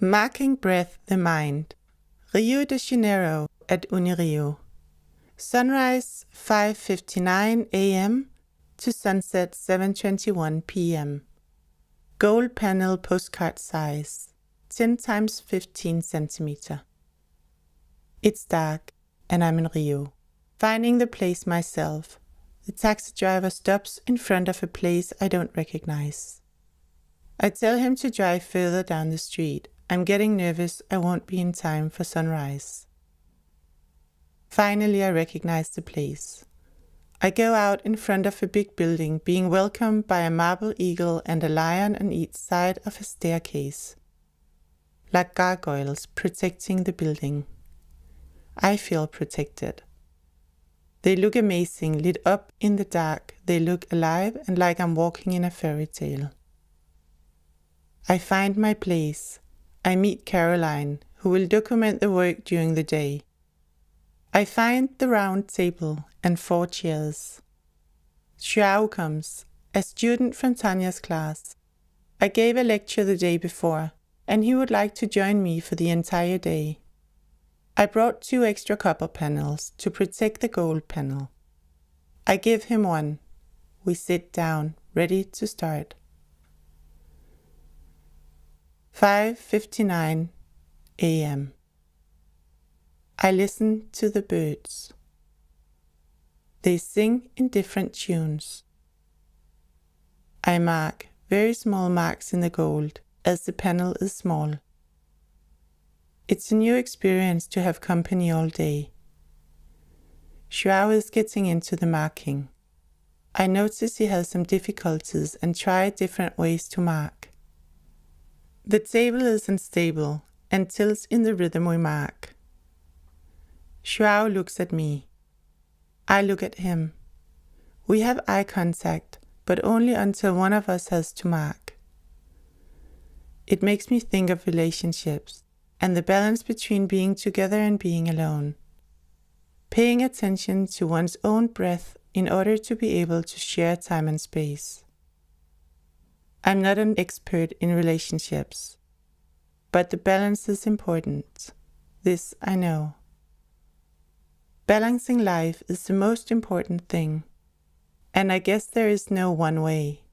Marking breath the mind. Rio de Janeiro at Unirio. Sunrise 5:59 a.m. to sunset 7:21 p.m. Gold panel postcard size, 10 x 15 centimeter. It's dark and I'm in Rio, finding the place myself. The taxi driver stops in front of a place I don't recognize. I tell him to drive further down the street. I'm getting nervous I won't be in time for sunrise. Finally, I recognize the place. I go out in front of a big building, being welcomed by a marble eagle and a lion on each side of a staircase, like gargoyles protecting the building. I feel protected. They look amazing, lit up in the dark. They look alive and like I'm walking in a fairy tale. I find my place. I meet Caroline, who will document the work during the day. I find the round table and 4 chairs. João comes, a student from Tanya's class. I gave a lecture the day before, and he would like to join me for the entire day. I brought 2 extra copper panels to protect the gold panel. I give him one. We sit down, ready to start. 5:59 a.m. I listen to the birds. They sing in different tunes. I mark very small marks in the gold as the panel is small. It's a new experience to have company all day. João is getting into the marking. I notice he has some difficulties and try different ways to mark. The table is unstable and tilts in the rhythm we mark. João looks at me. I look at him. We have eye contact, but only until one of us has to mark. It makes me think of relationships and the balance between being together and being alone. Paying attention to one's own breath in order to be able to share time and space. I'm not an expert in relationships, but the balance is important. This I know. Balancing life is the most important thing, and I guess there is no one way.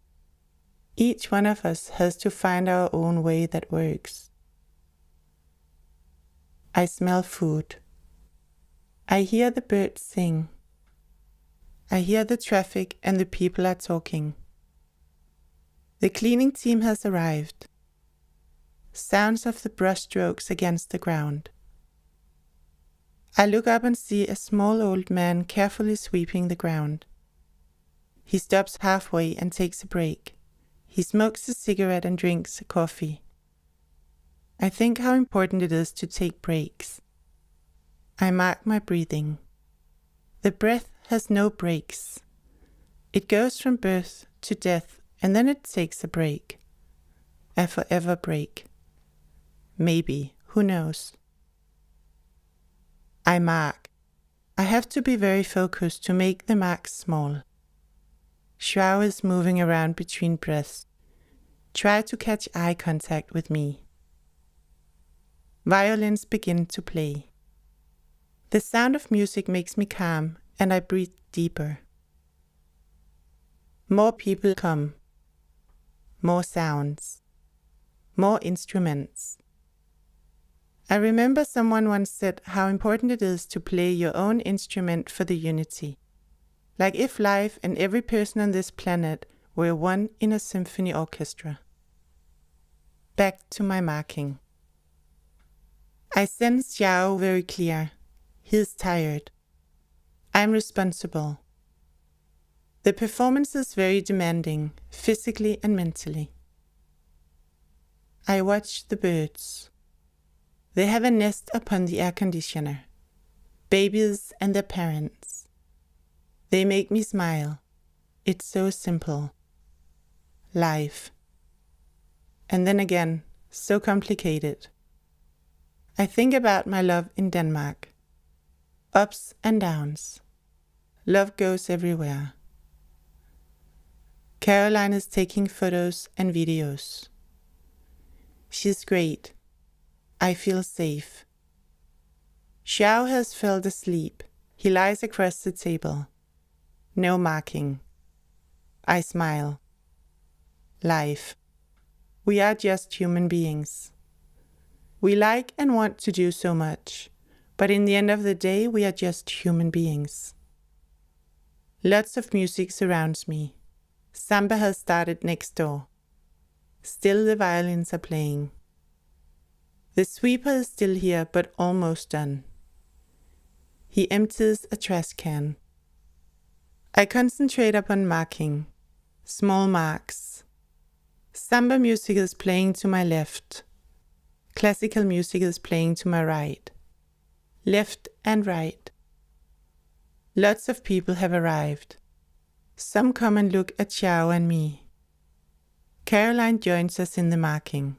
Each one of us has to find our own way that works. I smell food. I hear the birds sing. I hear the traffic and the people are talking. The cleaning team has arrived. Sounds of the brushstrokes against the ground. I look up and see a small old man carefully sweeping the ground. He stops halfway and takes a break. He smokes a cigarette and drinks a coffee. I think how important it is to take breaks. I mark my breathing. The breath has no breaks. It goes from birth to death and then it takes a break. A forever break. Maybe, who knows? I mark. I have to be very focused to make the marks small. João is moving around between breaths. Try to catch eye contact with me. Violins begin to play. The sound of music makes me calm and I breathe deeper. More people come. More sounds. More instruments. I remember someone once said how important it is to play your own instrument for the unity. Like if life and every person on this planet were one in a symphony orchestra. Back to my marking. I sense João very clear. He is tired. I'm responsible. The performance is very demanding, physically and mentally. I watch the birds. They have a nest upon the air conditioner. Babies and their parents. They make me smile. It's so simple. Life. And then again, so complicated. I think about my love in Denmark. Ups and downs. Love goes everywhere. Caroline is taking photos and videos. She's great. I feel safe. Xiao has fell asleep. He lies across the table. No marking. I smile. Life. We are just human beings. We like and want to do so much, but in the end of the day, we are just human beings. Lots of music surrounds me. Samba has started next door. Still the violins are playing. The sweeper is still here, but almost done. He empties a trash can. I concentrate upon marking. Small marks. Samba music is playing to my left. Classical music is playing to my right. Left and right. Lots of people have arrived. Some come and look at Xiao and me. Caroline joins us in the marking.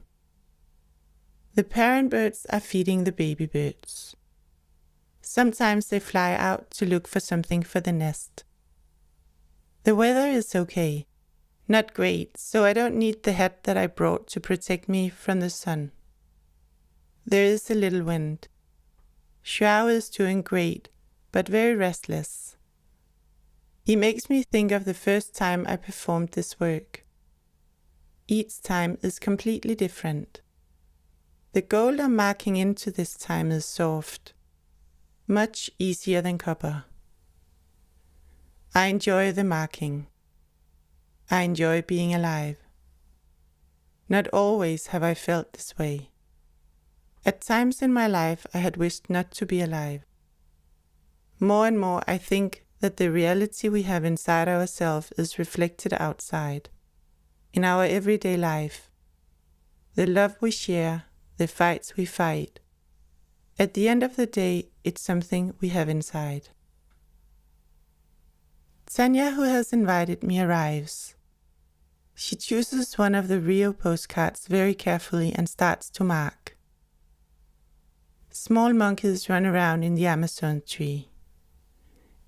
The parent birds are feeding the baby birds. Sometimes they fly out to look for something for the nest. The weather is okay. Not great, so I don't need the hat that I brought to protect me from the sun. There is a little wind. Xiao is doing great, but very restless. He makes me think of the first time I performed this work. Each time is completely different. The gold I'm marking into this time is soft, much easier than copper. I enjoy the marking. I enjoy being alive. Not always have I felt this way. At times in my life I had wished not to be alive. More and more I think that the reality we have inside ourselves is reflected outside, in our everyday life. The love we share, the fights we fight. At the end of the day, it's something we have inside. Tanya, who has invited me, arrives. She chooses one of the Rio postcards very carefully and starts to mark. Small monkeys run around in the Amazon tree.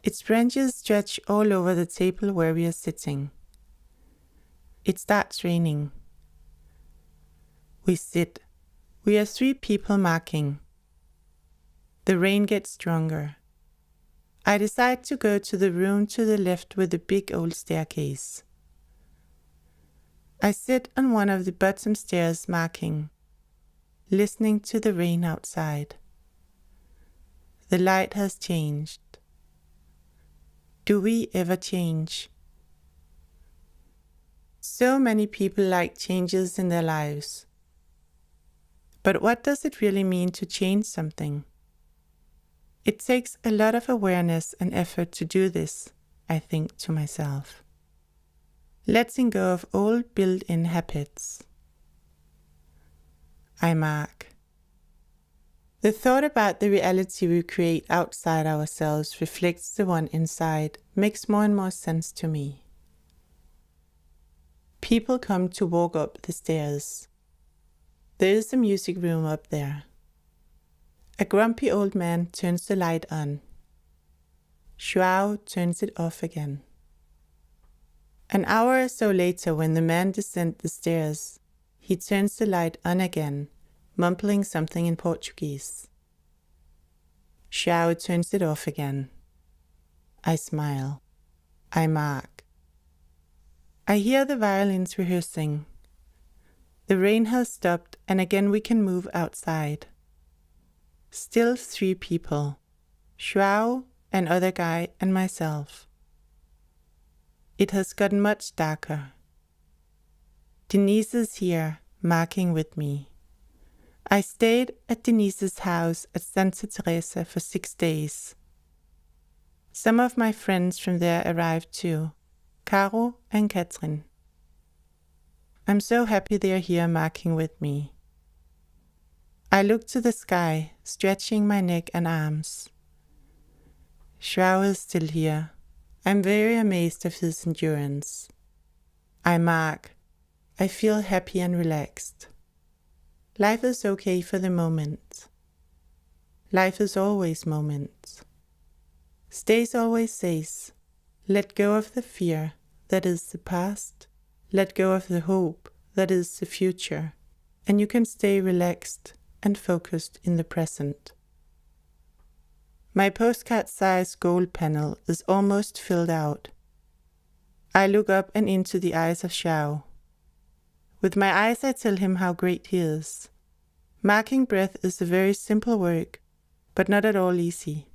Its branches stretch all over the table where we are sitting. It starts raining. We sit. We are 3 people marking. The rain gets stronger. I decide to go to the room to the left with the big old staircase. I sit on one of the bottom stairs marking, listening to the rain outside. The light has changed. Do we ever change? So many people like changes in their lives. But what does it really mean to change something? It takes a lot of awareness and effort to do this, I think to myself. Letting go of old built-in habits. I mark. The thought about the reality we create outside ourselves reflects the one inside, makes more and more sense to me. People come to walk up the stairs. There is a music room up there. A grumpy old man turns the light on. Xiao turns it off again. An hour or so later, when the man descends the stairs, he turns the light on again, mumbling something in Portuguese. Xiao turns it off again. I smile. I mark. I hear the violins rehearsing. The rain has stopped and again we can move outside. Still 3 people. Xiao, an other guy, and myself. It has gotten much darker. Denise is here, marking with me. I stayed at Denise's house at Santa Teresa for 6 days. Some of my friends from there arrived too, Caro and Katrin. I'm so happy they are here marking with me. I look to the sky, stretching my neck and arms. Xiao is still here. I'm very amazed of his endurance. I mark. I feel happy and relaxed. Life is okay for the moment. Life is always moments. Stace always says, let go of the fear that is the past, let go of the hope that is the future, and you can stay relaxed and focused in the present. My postcard-size goal panel is almost filled out. I look up and into the eyes of Xiao. With my eyes I tell him how great he is. Marking breath is a very simple work, but not at all easy.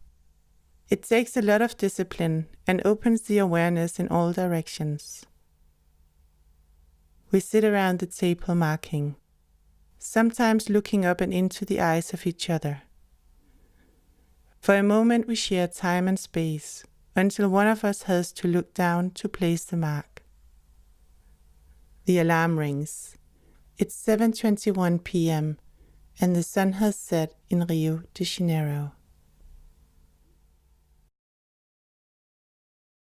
It takes a lot of discipline and opens the awareness in all directions. We sit around the table marking, sometimes looking up and into the eyes of each other. For a moment we share time and space, until one of us has to look down to place the mark. The alarm rings. It's 7:21 p.m. and the sun has set in Rio de Janeiro.